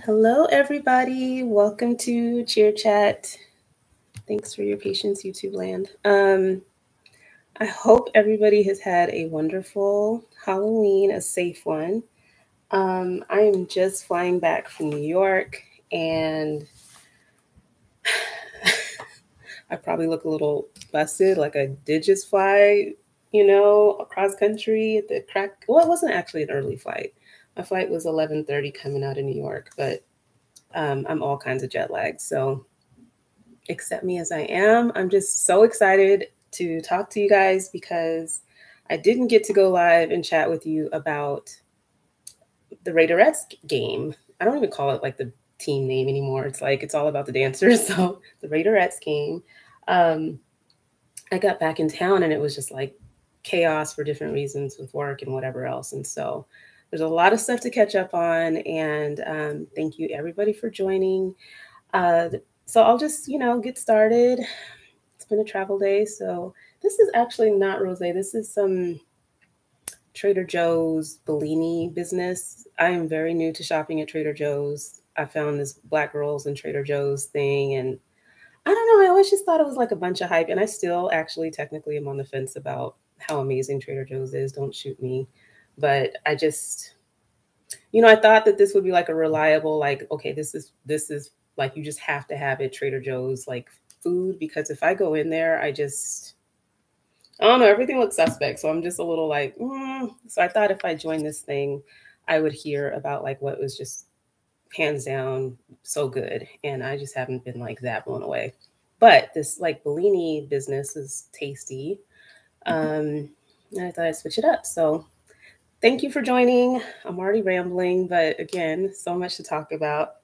Hello, everybody. Welcome to Cheer Chat. Thanks for your patience, YouTube land. I hope everybody has had a wonderful Halloween, a safe one. I am just flying back from New York, and I probably look a little busted, like I did just fly, across country at the crack. Well, it wasn't actually an early flight. My flight was 11:30 coming out of New York, but I'm all kinds of jet lagged, so accept me as I am. I'm just so excited to talk to you guys because I didn't get to go live and chat with you about the Raiderettes game. I don't even call it like the team name anymore. It's like it's all about the dancers. So the Raiderettes game. I got back in town and it was just like chaos for different reasons with work and whatever else. And so there's a lot of stuff to catch up on. And thank you everybody for joining. So I'll just, get started. It's been a travel day. So this is actually not rosé. This is some Trader Joe's Bellini business. I am very new to shopping at Trader Joe's. I found this Black Girls in Trader Joe's thing. And I don't know. I always just thought it was like a bunch of hype. And I still actually technically am on the fence about how amazing Trader Joe's is. Don't shoot me. But I just, I thought that this would be like a reliable, like, okay, this is like you just have to have it Trader Joe's like food, because if I go in there, I don't know, everything looks suspect. So I'm just a little like, So I thought if I joined this thing, I would hear about like what was just hands down so good. And I just haven't been like that blown away. But this like Bellini business is tasty. And I thought I'd switch it up. So thank you for joining. I'm already rambling, but again, so much to talk about.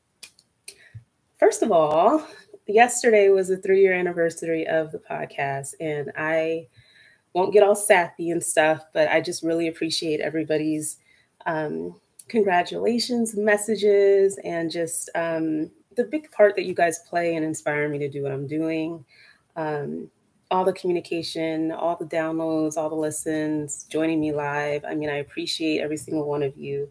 First of all, yesterday was the 3-year anniversary of the podcast, and I won't get all sappy and stuff, but I just really appreciate everybody's congratulations, messages, and just the big part that you guys play and inspire me to do what I'm doing. All the communication, all the downloads, all the listens, joining me live. I mean, I appreciate every single one of you.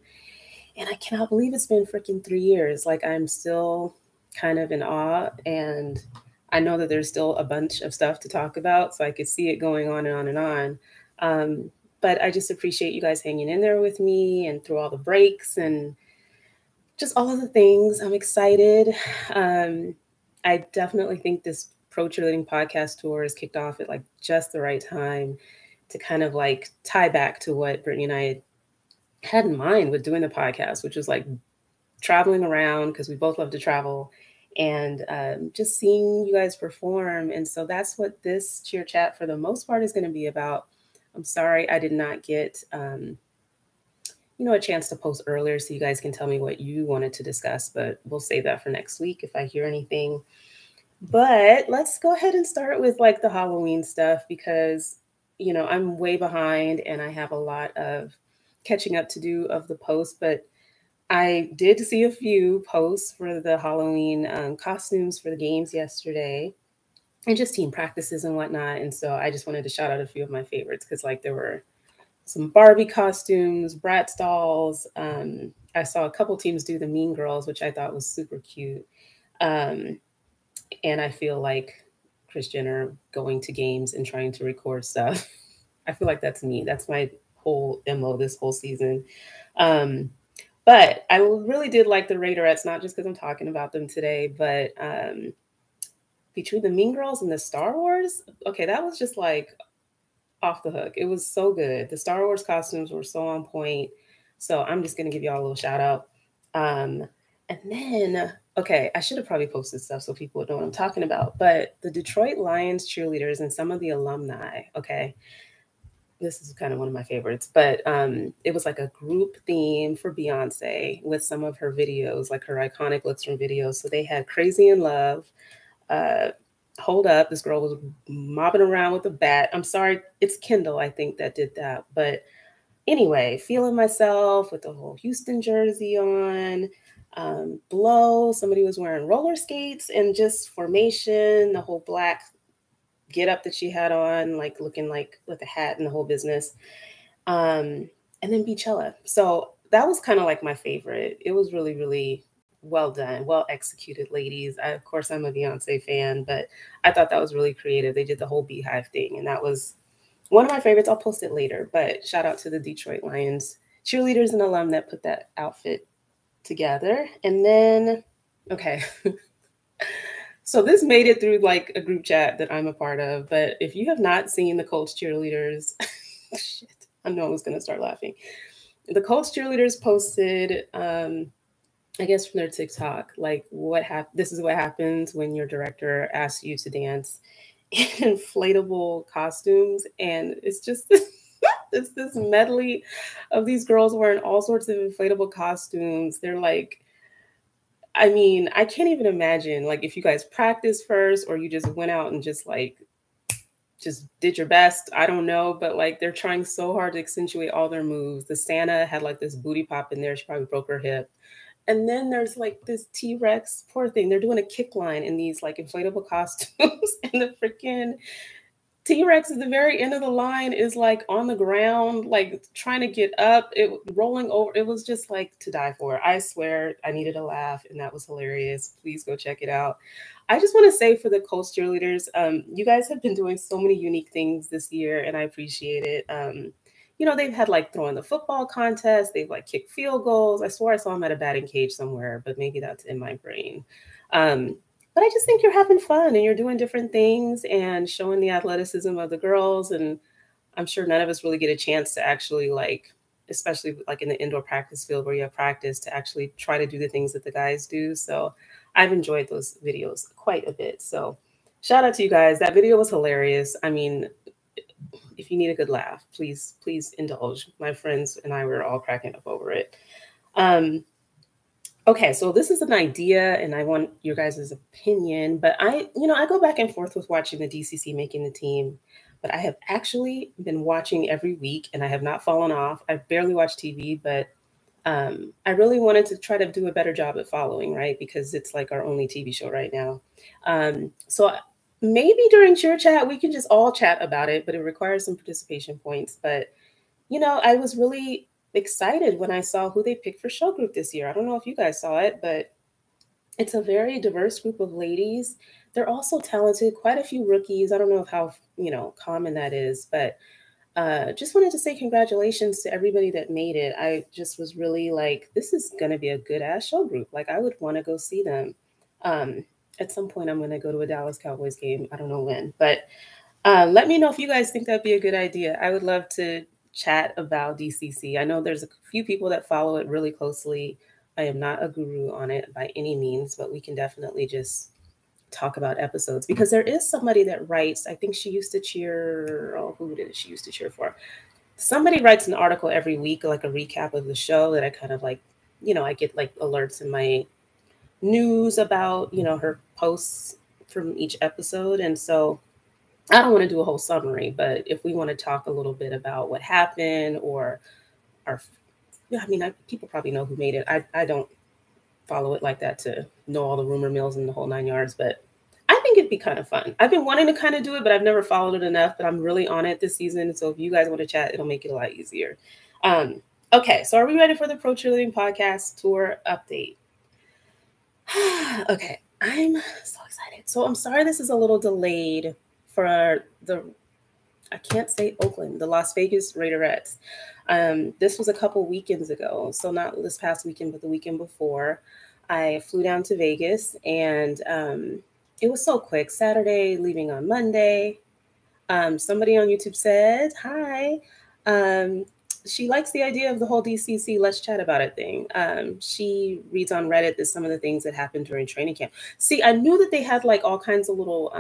And I cannot believe it's been freaking 3 years. Like, I'm still kind of in awe, and I know that there's still a bunch of stuff to talk about, so I could see it going on and on and on. But I just appreciate you guys hanging in there with me and through all the breaks and just all of the things. I'm excited. I definitely think this Pro Cheerleading podcast tour is kicked off at like just the right time to kind of like tie back to what Brittany and I had in mind with doing the podcast, which was like traveling around, because we both love to travel, and just seeing you guys perform. And so that's what this cheer chat for the most part is going to be about. I'm sorry I did not get a chance to post earlier so you guys can tell me what you wanted to discuss, but we'll save that for next week if I hear anything. But let's go ahead and start with like the Halloween stuff, because I'm way behind and I have a lot of catching up to do of the posts. But I did see a few posts for the Halloween costumes for the games yesterday, and just team practices and whatnot. And so I just wanted to shout out a few of my favorites, because like there were some Barbie costumes, Bratz dolls. I saw a couple teams do the Mean Girls, which I thought was super cute. And I feel like Kris Jenner going to games and trying to record stuff. I feel like that's me. That's my whole MO this whole season. But I really did like the Raiderettes, not just because I'm talking about them today, but between the Mean Girls and the Star Wars, okay, that was just like off the hook. It was so good. The Star Wars costumes were so on point. So I'm just going to give y'all a little shout out. And then, okay, I should have probably posted stuff so people would know what I'm talking about. But the Detroit Lions cheerleaders and some of the alumni, okay, this is kind of one of my favorites, but it was like a group theme for Beyonce with some of her videos, like her iconic looks from videos. So they had Crazy in Love, Hold Up. This girl was mobbing around with a bat. I'm sorry, it's Kendall, I think, that did that. But anyway, Feeling Myself with the whole Houston jersey on. Blow, somebody was wearing roller skates and just formation, the whole black get up that she had on, like looking like with a hat and the whole business. And then Beachella. So that was kind of like my favorite. It was really, really well done, well executed, ladies. Of course, I'm a Beyonce fan, but I thought that was really creative. They did the whole beehive thing, and that was one of my favorites. I'll post it later, but shout out to the Detroit Lions cheerleaders and alum that put that outfit together. And then, okay. So this made it through like a group chat that I'm a part of, but if you have not seen the Colts cheerleaders, shit, I know I was going to start laughing. The Colts cheerleaders posted, I guess from their TikTok, like this is what happens when your director asks you to dance in inflatable costumes. And it's just, it's this medley of these girls wearing all sorts of inflatable costumes. They're like, I mean, I can't even imagine like if you guys practiced first or you just went out and just did your best. I don't know, but like they're trying so hard to accentuate all their moves. The Santa had like this booty pop in there. She probably broke her hip. And then there's like this T-Rex, poor thing. They're doing a kick line in these like inflatable costumes, and the freaking T-Rex at the very end of the line is like on the ground, like trying to get up, it rolling over. It was just like to die for. I swear I needed a laugh, and that was hilarious. Please go check it out. I just want to say for the Colts cheerleaders, you guys have been doing so many unique things this year, and I appreciate it. They've had like throwing the football contest. They've like kicked field goals. I swore I saw them at a batting cage somewhere, but maybe that's in my brain. But I just think you're having fun and you're doing different things and showing the athleticism of the girls. And I'm sure none of us really get a chance to actually like, especially like in the indoor practice field where you have practice, to actually try to do the things that the guys do. So I've enjoyed those videos quite a bit. So shout out to you guys. That video was hilarious. I mean, if you need a good laugh, please indulge. My friends and I were all cracking up over it. Okay, so this is an idea and I want your guys' opinion, but I go back and forth with watching the DCC making the team, but I have actually been watching every week and I have not fallen off. I barely watch TV, but I really wanted to try to do a better job at following, right? Because it's like our only TV show right now. So maybe during Cheer Chat, we can just all chat about it, but it requires some participation points. But, I was really excited when I saw who they picked for show group this year. I don't know if you guys saw it, but it's a very diverse group of ladies. They're also talented, quite a few rookies. I don't know how, common that is, but just wanted to say congratulations to everybody that made it. I just was really like, this is going to be a good ass show group. Like I would want to go see them. At some point, I'm going to go to a Dallas Cowboys game. I don't know when, but let me know if you guys think that'd be a good idea. I would love to chat about DCC. I know there's a few people that follow it really closely. I am not a guru on it by any means, but we can definitely just talk about episodes because there is somebody that writes. I think she used to cheer. Oh, who did she used to cheer for? Somebody writes an article every week, like a recap of the show that I kind of like, I get like alerts in my news about, her posts from each episode. And so I don't want to do a whole summary, but if we want to talk a little bit about what happened or people probably know who made it. I don't follow it like that to know all the rumor mills and the whole 9 yards, but I think it'd be kind of fun. I've been wanting to kind of do it, but I've never followed it enough, but I'm really on it this season. So if you guys want to chat, it'll make it a lot easier. Okay. So are we ready for the Pro Cheerleading Podcast Tour update? Okay. I'm so excited. So I'm sorry this is a little delayed for I can't say Oakland, the Las Vegas Raiderettes. This was a couple weekends ago. So not this past weekend, but the weekend before. I flew down to Vegas and it was so quick. Saturday, leaving on Monday. Somebody on YouTube said, hi. She likes the idea of the whole DCC let's chat about it thing. She reads on Reddit that some of the things that happened during training camp. See, I knew that they had like all kinds of little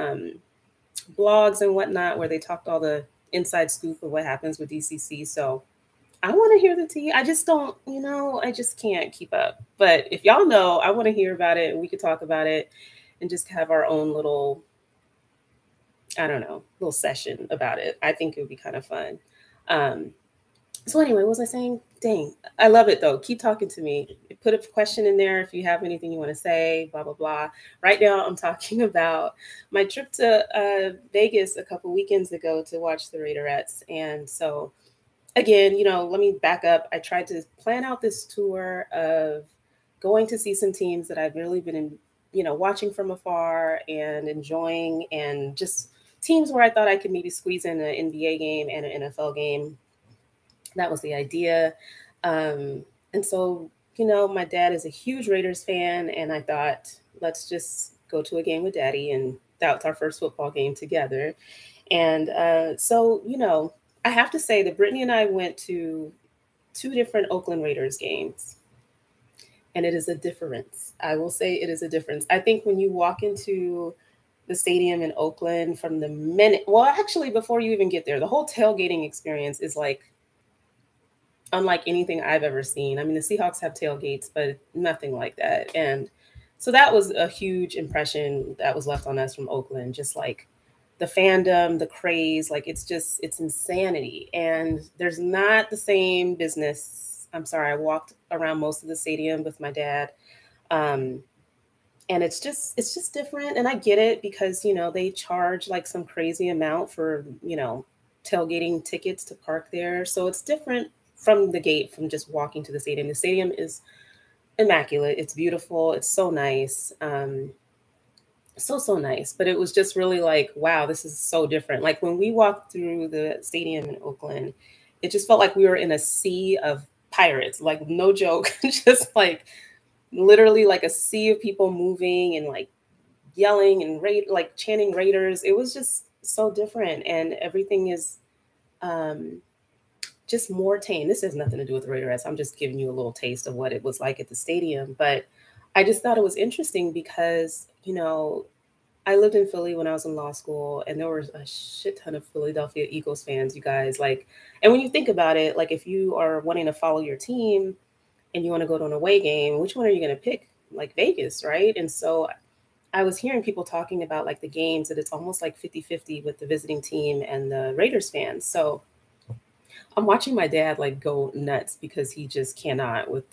blogs and whatnot where they talked all the inside scoop of what happens with DCC. So I want to hear the tea. I just don't, I just can't keep up. But if y'all know, I want to hear about it and we could talk about it and just have our own little, little session about it. I think it would be kind of fun. So anyway, what was I saying? Dang, I love it though. Keep talking to me. Put a question in there if you have anything you want to say, blah, blah, blah. Right now I'm talking about my trip to Vegas a couple weekends ago to watch the Raiderettes. And so again, let me back up. I tried to plan out this tour of going to see some teams that I've really been watching from afar and enjoying, and just teams where I thought I could maybe squeeze in an NBA game and an NFL game. That was the idea. And so, my dad is a huge Raiders fan, and I thought, let's just go to a game with Daddy, and that was our first football game together. And so, I have to say that Brittany and I went to two different Oakland Raiders games, and it is a difference. I will say it is a difference. I think when you walk into the stadium in Oakland from the minute, well, actually, before you even get there, the whole tailgating experience is like unlike anything I've ever seen. I mean, the Seahawks have tailgates, but nothing like that. And so that was a huge impression that was left on us from Oakland, just like the fandom, the craze, like it's insanity. And there's not the same business. I'm sorry, I walked around most of the stadium with my dad. And it's just different. And I get it because, they charge like some crazy amount for, tailgating tickets to park there. So it's different from the gate, from just walking to the stadium. The stadium is immaculate. It's beautiful. It's so nice. So nice. But it was just really like, wow, this is so different. Like when we walked through the stadium in Oakland, it just felt like we were in a sea of pirates, like no joke, just like literally like a sea of people moving and like yelling and like chanting Raiders. It was just so different. And everything is just more tame. This has nothing to do with the Raiderettes. I'm just giving you a little taste of what it was like at the stadium. But I just thought it was interesting because, I lived in Philly when I was in law school, and there was a shit ton of Philadelphia Eagles fans, you guys. Like, and when you think about it, like if you are wanting to follow your team and you want to go to an away game, which one are you going to pick? Like Vegas, right? And so I was hearing people talking about like the games that it's almost like 50-50 with the visiting team and the Raiders fans. So I'm watching my dad like go nuts because he just cannot with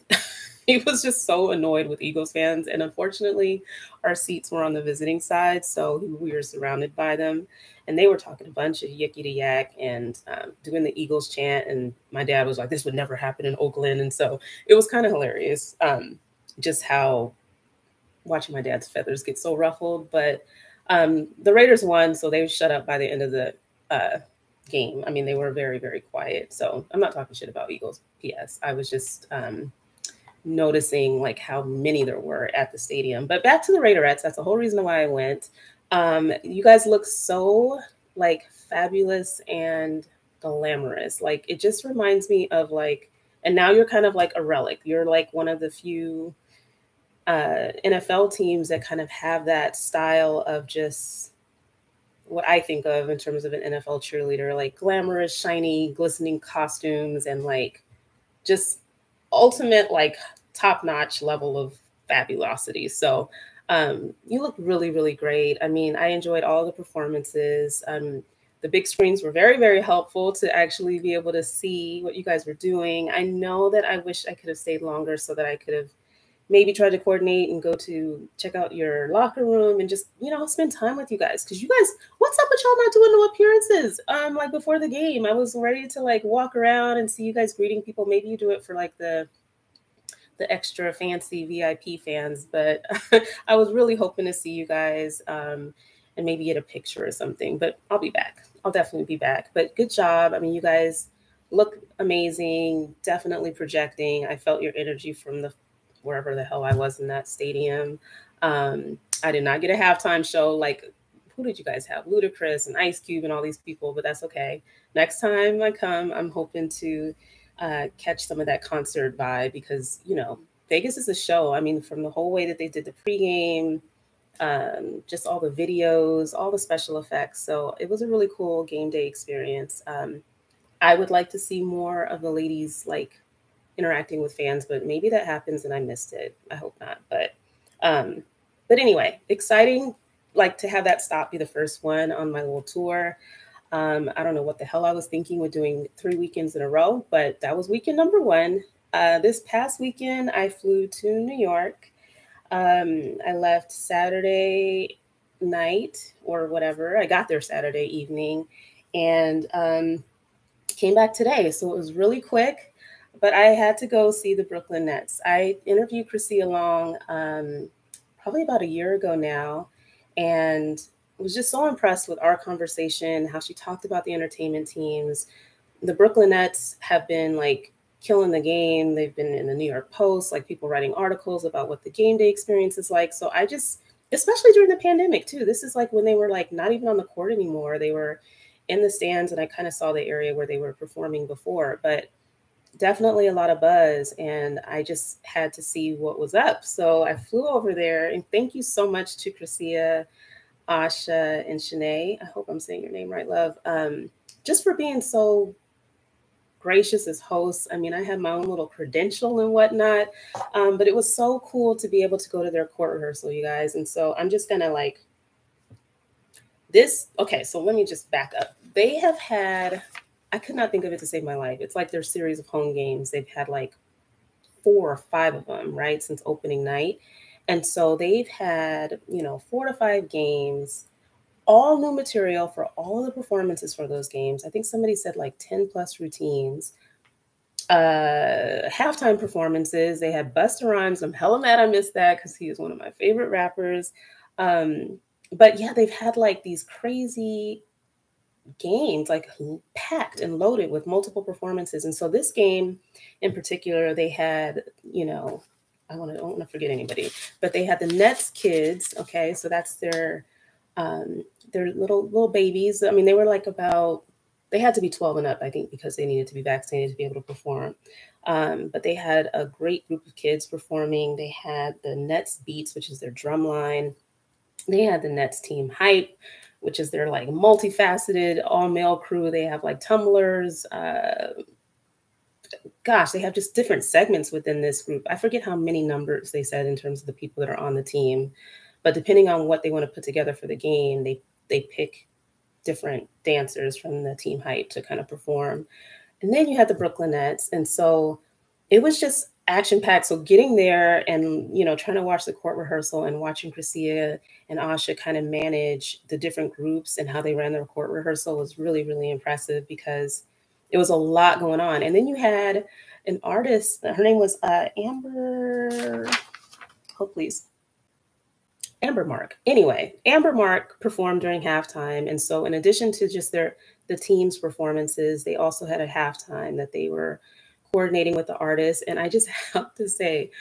he was just so annoyed with Eagles fans. And unfortunately, our seats were on the visiting side, so we were surrounded by them. And they were talking a bunch of yicky to yak and doing the Eagles chant. And my dad was like, this would never happen in Oakland. And so it was kind of hilarious, just how watching my dad's feathers get so ruffled. But the Raiders won, so they shut up by the end of the game. I mean, they were very, very quiet. So I'm not talking shit about Eagles. P.S. I was just noticing like how many there were at the stadium. But back to the Raiderettes. That's the whole reason why I went. You guys look so like fabulous and glamorous. Like it just reminds me of like, and now you're kind of like a relic. You're like one of the few NFL teams that kind of have that style of just what I think of in terms of an NFL cheerleader, like glamorous, shiny, glistening costumes and like just ultimate like top-notch level of fabulosity. So you look really, really great. I mean, I enjoyed all the performances. The big screens were very, very helpful to actually be able to see what you guys were doing. I know that I wish I could have stayed longer so that I could have maybe try to coordinate and go to check out your locker room and just, spend time with you guys. Cause you guys, what's up with y'all not doing no appearances? Like before the game, I was ready to like walk around and see you guys greeting people. Maybe you do it for like the extra fancy VIP fans, but I was really hoping to see you guys and maybe get a picture or something, but I'll be back. I'll definitely be back, but good job. I mean, you guys look amazing, definitely projecting. I felt your energy from wherever the hell I was in that stadium. I did not get a halftime show. Like, who did you guys have? Ludacris and Ice Cube and all these people, but that's okay. Next time I come, I'm hoping to catch some of that concert vibe because, Vegas is a show. I mean, from the whole way that they did the pregame, just all the videos, all the special effects. So it was a really cool game day experience. I would like to see more of the ladies like interacting with fans, but maybe that happens and I missed it. I hope not. But anyway, exciting, like to have that stop be the first one on my little tour. I don't know what the hell I was thinking with doing 3 weekends in a row, but that was weekend number 1. This past weekend, I flew to New York. I left Saturday night or whatever. I got there Saturday evening and came back today. So it was really quick. but I had to go see the Brooklynettes. I interviewed Chrissy Long probably about a year ago now, and was just so impressed with our conversation, how she talked about the entertainment teams. The Brooklynettes have been like killing the game. They've been in the New York Post, like people writing articles about what the game day experience is like. So I just, especially during the pandemic too, this is like when they were like not even on the court anymore. They were in the stands, and I kind of saw the area where they were performing before, but definitely a lot of buzz. And I just had to see what was up. So I flew over there, and thank you so much to Chrissia, Asha, and Shanae. I hope I'm saying your name right, love. Just for being so gracious as hosts. I mean, I had my own little credential and whatnot, but it was so cool to be able to go to their court rehearsal, you guys. And so I'm just gonna like this. Okay, so let me just back up. They have had, I could not think of it to save my life. It's like their series of home games. They've had like 4 or 5 of them, right, since opening night. And so they've had, 4 to 5 games, all new material for all of the performances for those games. I think somebody said like 10 plus routines, halftime performances. They had Busta Rhymes. I'm hella mad I missed that because he is one of my favorite rappers. But yeah, they've had like these crazy games, like packed and loaded with multiple performances. And so this game in particular, they had, I don't want to forget anybody, but they had the Nets kids. Okay, so that's their little babies. I mean, they were like they had to be 12 and up, I think, because they needed to be vaccinated to be able to perform. But they had a great group of kids performing. They had the Nets Beats, which is their drum line. They had the Nets Team Hype, which is their like multifaceted all male crew. They have like tumblers. Gosh, they have just different segments within this group. I forget how many numbers they said in terms of the people that are on the team, but depending on what they want to put together for the game, they pick different dancers from the Team Hype to kind of perform. And then you had the Brooklynettes. And so it was just action packed. So getting there and, trying to watch the court rehearsal and watching Chrissia and Asha kind of manage the different groups and how they ran their court rehearsal was really, really impressive because it was a lot going on. And then you had an artist, her name was Amber, oh, please. Amber Mark. Anyway, Amber Mark performed during halftime. And so in addition to just the team's performances, they also had a halftime that they were coordinating with the artist. And I just have to say,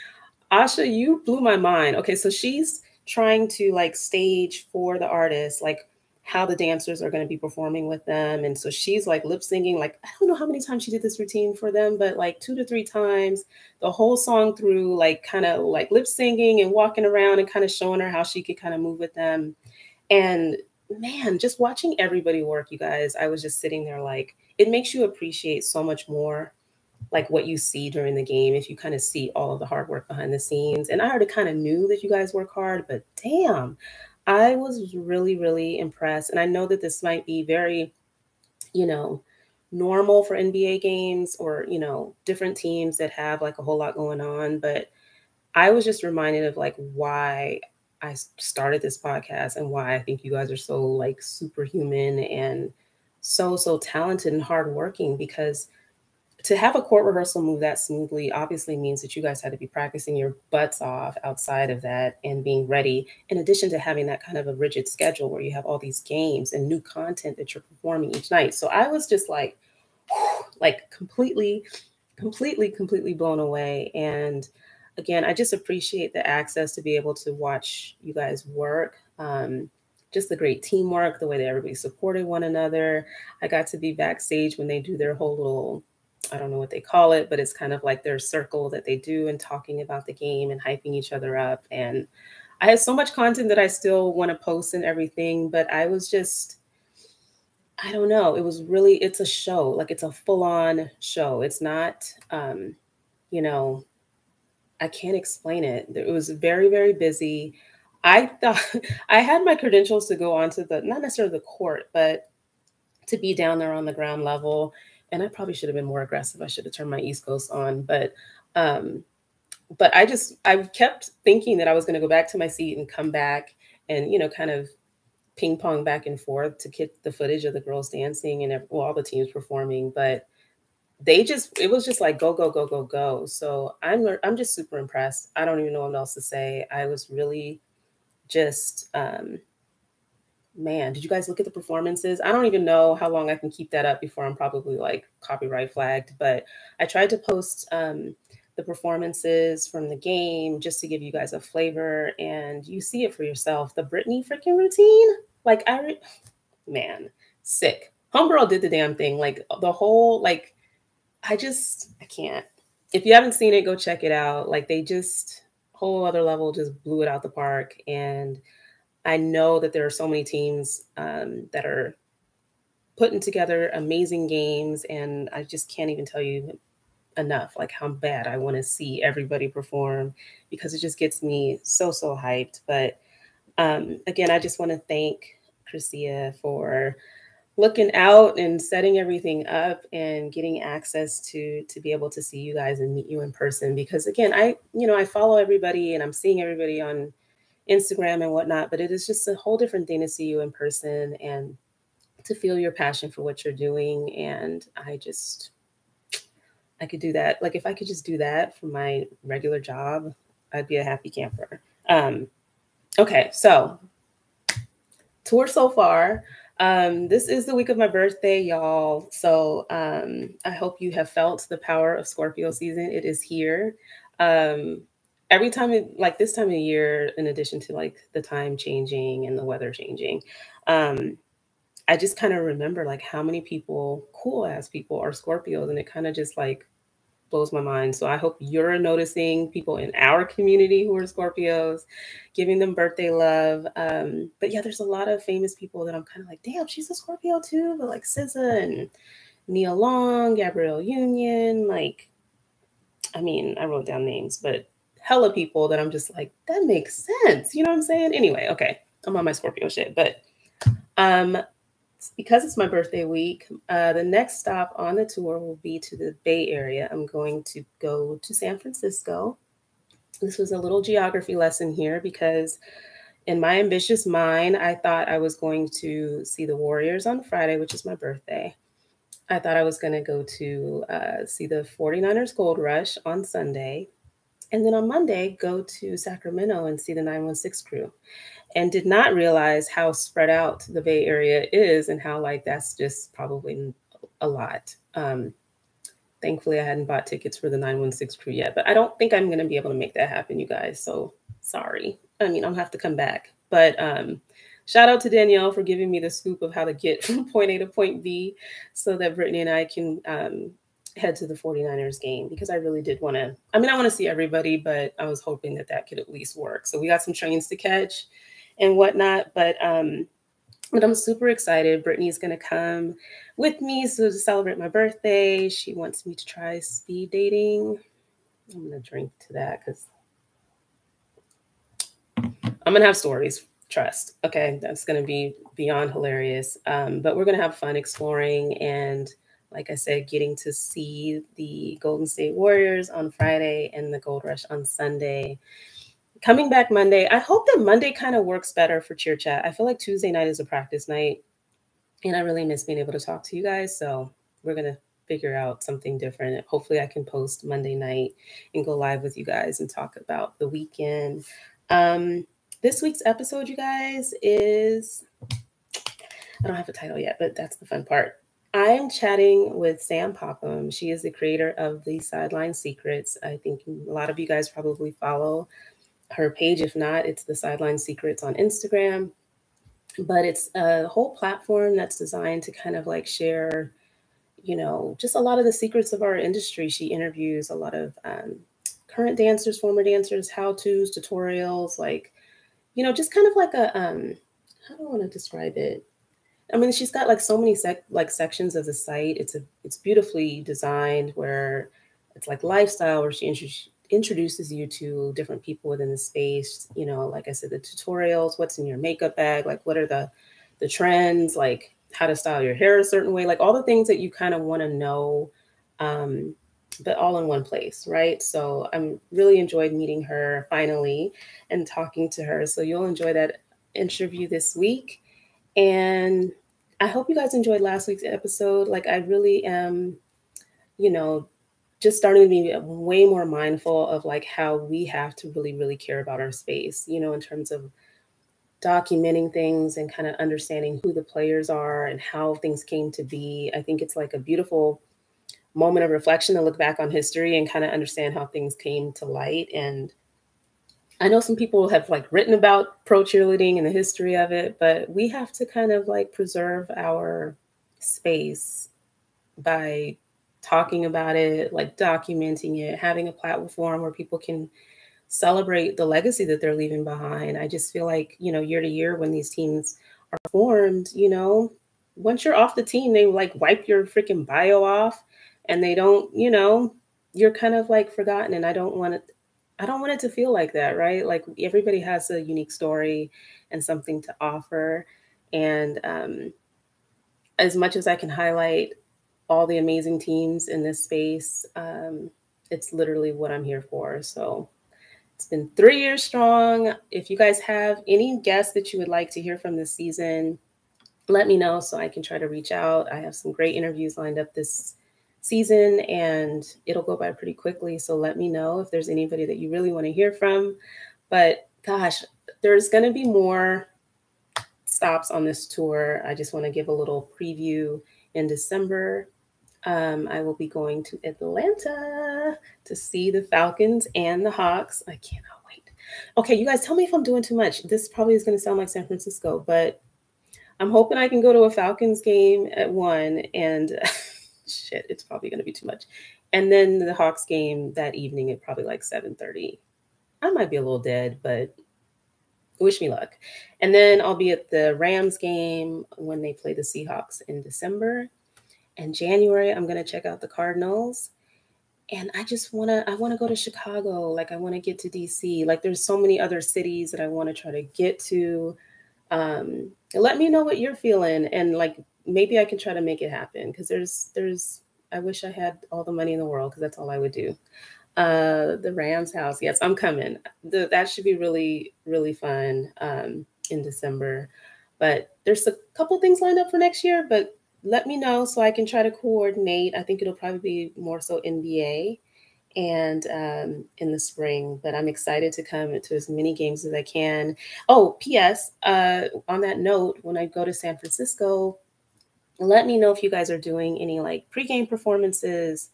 Asha, you blew my mind. Okay, so she's trying to like stage for the artist, like how the dancers are going to be performing with them. And so she's like lip singing, like, I don't know how many times she did this routine for them, but like 2 to 3 times the whole song through, like kind of like lip singing and walking around and kind of showing her how she could kind of move with them. And man, just watching everybody work, you guys, I was just sitting there like, it makes you appreciate so much more like what you see during the game if you kind of see all of the hard work behind the scenes. And I already kind of knew that you guys work hard, but damn, I was really, really impressed. And I know that this might be very, normal for NBA games or, different teams that have like a whole lot going on. But I was just reminded of like why I started this podcast and why I think you guys are so like superhuman and so, so talented and hardworking, because to have a court rehearsal move that smoothly obviously means that you guys had to be practicing your butts off outside of that and being ready, in addition to having that kind of a rigid schedule where you have all these games and new content that you're performing each night. So I was just like, like completely blown away. And again, I just appreciate the access to be able to watch you guys work. Just the great teamwork, the way that everybody supported one another. I got to be backstage when they do their whole little, I don't know what they call it, but it's kind of like their circle that they do and talking about the game and hyping each other up. And I have so much content that I still want to post and everything, but I was just, I don't know. It was really, it's a show, like it's a full on show. It's not, I can't explain it. It was very, very busy. I thought I had my credentials to go onto not necessarily the court, but to be down there on the ground level. And I probably should have been more aggressive. I should have turned my East Coast on, but I kept thinking that I was going to go back to my seat and come back and, kind of ping pong back and forth to get the footage of the girls dancing and all the teams performing. But it was just like go, go, go, go, go. So I'm just super impressed. I don't even know what else to say. I was really just, man, did you guys look at the performances? I don't even know how long I can keep that up before I'm probably like copyright flagged, but I tried to post the performances from the game just to give you guys a flavor, and you see it for yourself. The Britney freaking routine, like man, sick. Homegirl did the damn thing. Like the whole, like, I can't. If you haven't seen it, go check it out. Like they just, whole other level, just blew it out the park. And I know that there are so many teams that are putting together amazing games, and I just can't even tell you enough like how bad I want to see everybody perform, because it just gets me so hyped. But again, I just want to thank Chrisia for looking out and setting everything up and getting access to be able to see you guys and meet you in person. Because again, I follow everybody and I'm seeing everybody on Instagram and whatnot, but it is just a whole different thing to see you in person and to feel your passion for what you're doing. And I could do that. Like if I could just do that for my regular job, I'd be a happy camper. Okay, so tour so far. This is the week of my birthday, y'all. So I hope you have felt the power of Scorpio season. It is here. Every time, like this time of year, in addition to like the time changing and the weather changing, I just kind of remember like how many people, cool ass people, are Scorpios, and it kind of just like blows my mind. So I hope you're noticing people in our community who are Scorpios, giving them birthday love. But yeah, there's a lot of famous people that I'm kind of like, damn, she's a Scorpio too. But like SZA and Nia Long, Gabrielle Union, like, I mean, I wrote down names, but hella people that I'm just like, that makes sense. You know what I'm saying? Anyway, okay, I'm on my Scorpio shit. But because it's my birthday week, the next stop on the tour will be to the Bay Area. I'm going to go to San Francisco. This was a little geography lesson here because in my ambitious mind, I thought I was going to see the Warriors on Friday, which is my birthday. I thought I was going to go to see the 49ers Gold Rush on Sunday. And then on Monday, go to Sacramento and see the 916 crew. And did not realize how spread out the Bay Area is and how like that's just probably a lot. Thankfully, I hadn't bought tickets for the 916 crew yet, but I don't think I'm going to be able to make that happen, you guys. So sorry. I mean, I'll have to come back. But shout out to Danielle for giving me the scoop of how to get from point A to point B so that Brittany and I can head to the 49ers game, because I really did want to. I mean, I want to see everybody, but I was hoping that that could at least work. So we got some trains to catch and whatnot, but I'm super excited. Brittany's gonna come with me so to celebrate my birthday. She wants me to try speed dating. I'm gonna drink to that because I'm gonna have stories. Trust. Okay, that's gonna be beyond hilarious. But we're gonna have fun exploring, and like I said, getting to see the Golden State Warriors on Friday and the Gold Rush on Sunday. Coming back Monday, I hope that Monday kind of works better for Cheer Chat. I feel like Tuesday night is a practice night, and I really miss being able to talk to you guys. So we're going to figure out something different. Hopefully I can post Monday night and go live with you guys and talk about the weekend. This week's episode, you guys, is, I don't have a title yet, but that's the fun part. I am chatting with Sam Popham. She is the creator of the Sideline Secrets. I think a lot of you guys probably follow her page. If not, it's the Sideline Secrets on Instagram. But it's a whole platform that's designed to kind of like share, you know, just a lot of the secrets of our industry. She interviews a lot of current dancers, former dancers, how-tos, tutorials, like, you know, just kind of like a, how do I want to describe it? I mean, she's got like so many sections of the site. It's beautifully designed, where it's like lifestyle, where she introduces you to different people within the space. You know, like I said, the tutorials, what's in your makeup bag, like what are the trends, like how to style your hair a certain way, like all the things that you kind of want to know, but all in one place, right? So I'm really enjoyed meeting her finally and talking to her. So you'll enjoy that interview this week. And I hope you guys enjoyed last week's episode. Like I really am you know, just starting to be way more mindful of like how we have to really, really care about our space, you know, in terms of documenting things and kind of understanding who the players are and how things came to be. I think it's like a beautiful moment of reflection to look back on history and kind of understand how things came to light. And I know some people have like written about pro cheerleading and the history of it, but we have to kind of like preserve our space by talking about it, like documenting it, having a platform where people can celebrate the legacy that they're leaving behind. I just feel like, you know, year to year when these teams are formed, you know, once you're off the team, they like wipe your freaking bio off and they don't, you know, you're kind of like forgotten. And I don't want it to feel like that, right? Like everybody has a unique story and something to offer. And as much as I can highlight all the amazing teams in this space, it's literally what I'm here for. So it's been 3 years strong. If you guys have any guests that you would like to hear from this season, let me know so I can try to reach out. I have some great interviews lined up this season and it'll go by pretty quickly. So let me know if there's anybody that you really want to hear from. But gosh, there's going to be more stops on this tour. I just want to give a little preview in December. I will be going to Atlanta to see the Falcons and the Hawks. I cannot wait. Okay, you guys tell me if I'm doing too much. This probably is going to sound like San Francisco, but I'm hoping I can go to a Falcons game at 1 and shit, it's probably going to be too much. And then the Hawks game that evening at probably like 7:30. I might be a little dead, but wish me luck. And then I'll be at the Rams game when they play the Seahawks in December. And January, I'm going to check out the Cardinals. And I want to go to Chicago. Like I want to get to DC. Like there's so many other cities that I want to try to get to. Let me know what you're feeling. And like, maybe I can try to make it happen. Cause I wish I had all the money in the world. Cause that's all I would do. The Rams house. Yes, I'm coming. That should be really, really fun, in December, but there's a couple things lined up for next year, but let me know so I can try to coordinate. I think it'll probably be more so NBA and in the spring, but I'm excited to come to as many games as I can. Oh, P.S. On that note, when I go to San Francisco, let me know if you guys are doing any like pregame performances,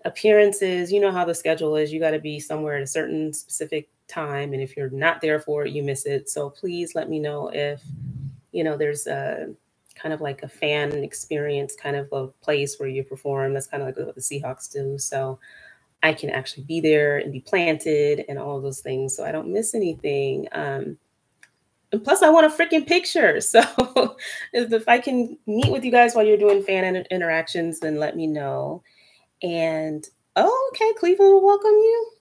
appearances. You know how the schedule is. You got to be somewhere at a certain specific time. And if you're not there for it, you miss it. So please let me know if, you know, there's a kind of like a fan experience kind of a place where you perform. That's kind of like what the Seahawks do. So I can actually be there and be planted and all of those things. So I don't miss anything. And plus I want a freaking picture. So if I can meet with you guys while you're doing fan interactions, then let me know. And okay, Cleveland will welcome you.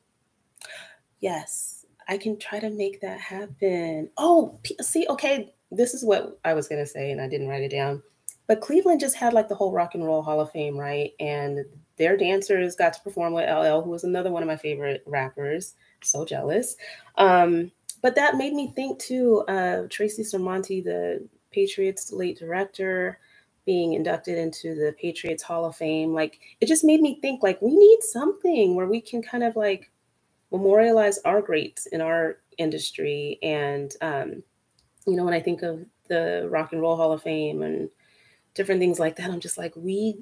Yes, I can try to make that happen. Oh, see, okay, this is what I was going to say, and I didn't write it down. But Cleveland just had like the whole Rock and Roll Hall of Fame, right? And their dancers got to perform with LL, who was another one of my favorite rappers. So jealous. But that made me think too, Tracy Sermonti, the Patriots late director, being inducted into the Patriots Hall of Fame. Like, it just made me think like we need something where we can kind of like memorialize our greats in our industry. And, you know, when I think of the Rock and Roll Hall of Fame and different things like that, I'm just like, we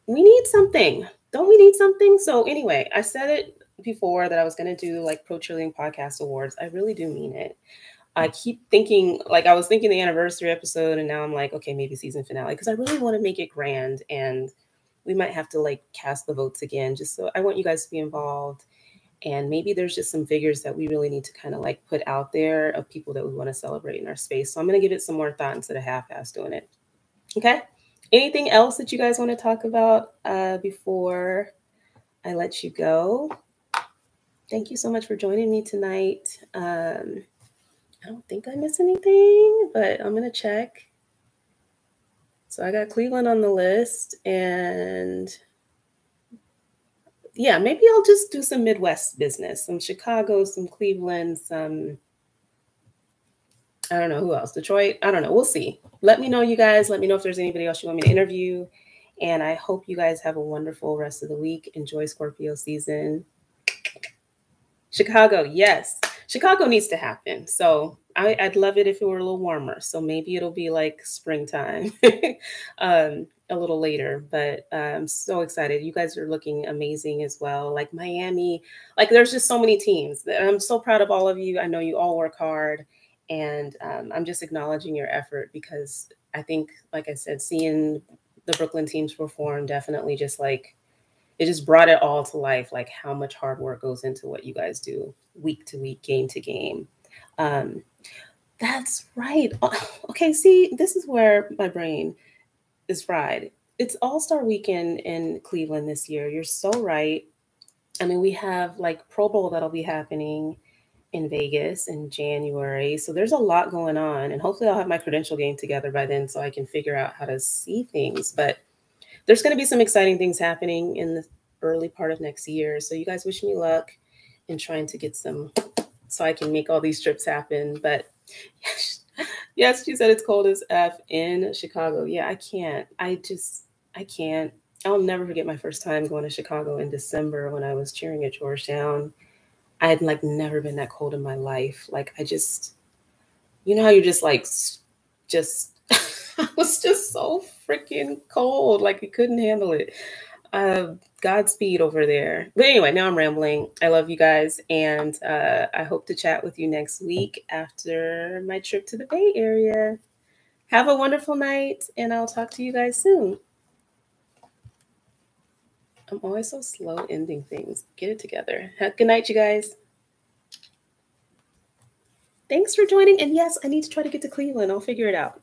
need something. Don't we need something? So anyway, I said it before that I was going to do like Pro Cheerleading Podcast Awards. I really do mean it. I keep thinking, like I was thinking the anniversary episode, and now I'm like, okay, maybe season finale, because I really want to make it grand, and we might have to like cast the votes again, just so I want you guys to be involved. And maybe there's just some figures that we really need to kind of like put out there of people that we want to celebrate in our space. So I'm going to give it some more thought instead of half-ass doing it. Okay. Anything else that you guys want to talk about before I let you go? Thank you so much for joining me tonight. I don't think I missed anything, but I'm going to check. So I got Cleveland on the list, and yeah, maybe I'll just do some Midwest business, some Chicago, some Cleveland, some, I don't know who else, Detroit. I don't know. We'll see. Let me know, you guys. Let me know if there's anybody else you want me to interview. And I hope you guys have a wonderful rest of the week. Enjoy Scorpio season. Chicago, yes. Chicago needs to happen. So I'd love it if it were a little warmer. So maybe it'll be like springtime, a little later. But I'm so excited. You guys are looking amazing as well. Like Miami, like there's just so many teams. I'm so proud of all of you. I know you all work hard. And I'm just acknowledging your effort because I think, like I said, seeing the Brooklyn teams perform definitely just like it just brought it all to life, like how much hard work goes into what you guys do week to week, game to game. Um, that's right. Okay, see, this is where my brain is fried. It's All-Star Weekend in Cleveland this year. You're so right. I mean, we have like Pro Bowl that'll be happening in Vegas in January. So there's a lot going on. And hopefully I'll have my credential game together by then so I can figure out how to see things. But there's going to be some exciting things happening in the early part of next year. So you guys wish me luck in trying to get some so I can make all these trips happen. But yes, she said it's cold as F in Chicago. Yeah, I can't. I can't. I'll never forget my first time going to Chicago in December when I was cheering at Georgetown. I had like never been that cold in my life. Like I just, you know how you're just like, just, I was just so freaking cold. Like I couldn't handle it. Godspeed over there. But anyway, now I'm rambling. I love you guys. And I hope to chat with you next week after my trip to the Bay Area. Have a wonderful night. And I'll talk to you guys soon. I'm always so slow ending things. Get it together. Good night, you guys. Thanks for joining. And yes, I need to try to get to Cleveland. I'll figure it out.